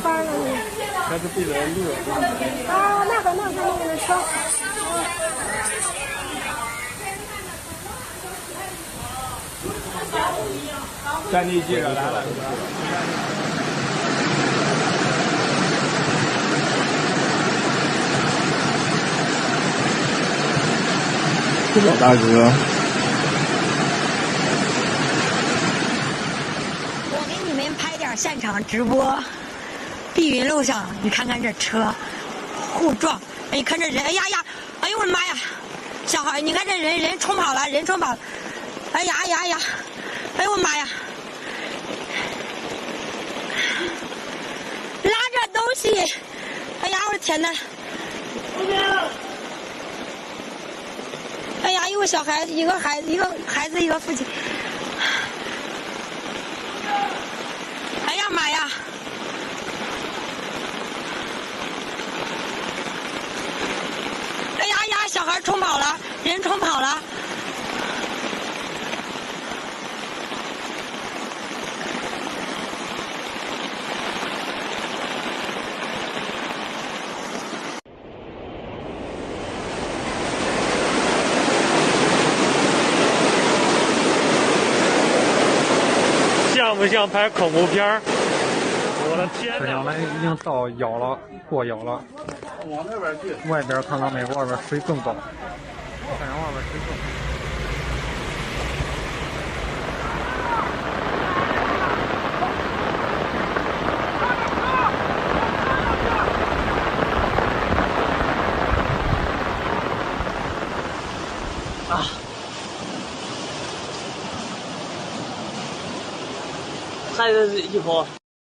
班呢？还是对着路。啊，那个车。站地记者来了。是老大哥。我给你们拍点现场直播。碧云路上，你看看这车互撞，哎，你看这人，哎呀，哎呦我的妈呀！小孩，你看这人冲跑了，哎呀，哎呦我的妈呀！拉着东西，哎呀，我的天哪！哎呀，一个小孩子，一个孩子，一个父亲。哎呀妈呀！哎呀，小孩冲跑了，人冲跑了。像不像拍恐怖片儿？我的天哪！我们已经到腰了，过腰了。往那边去。外边看到没？外边水更高。看着外边水更高。啊！拍的一波。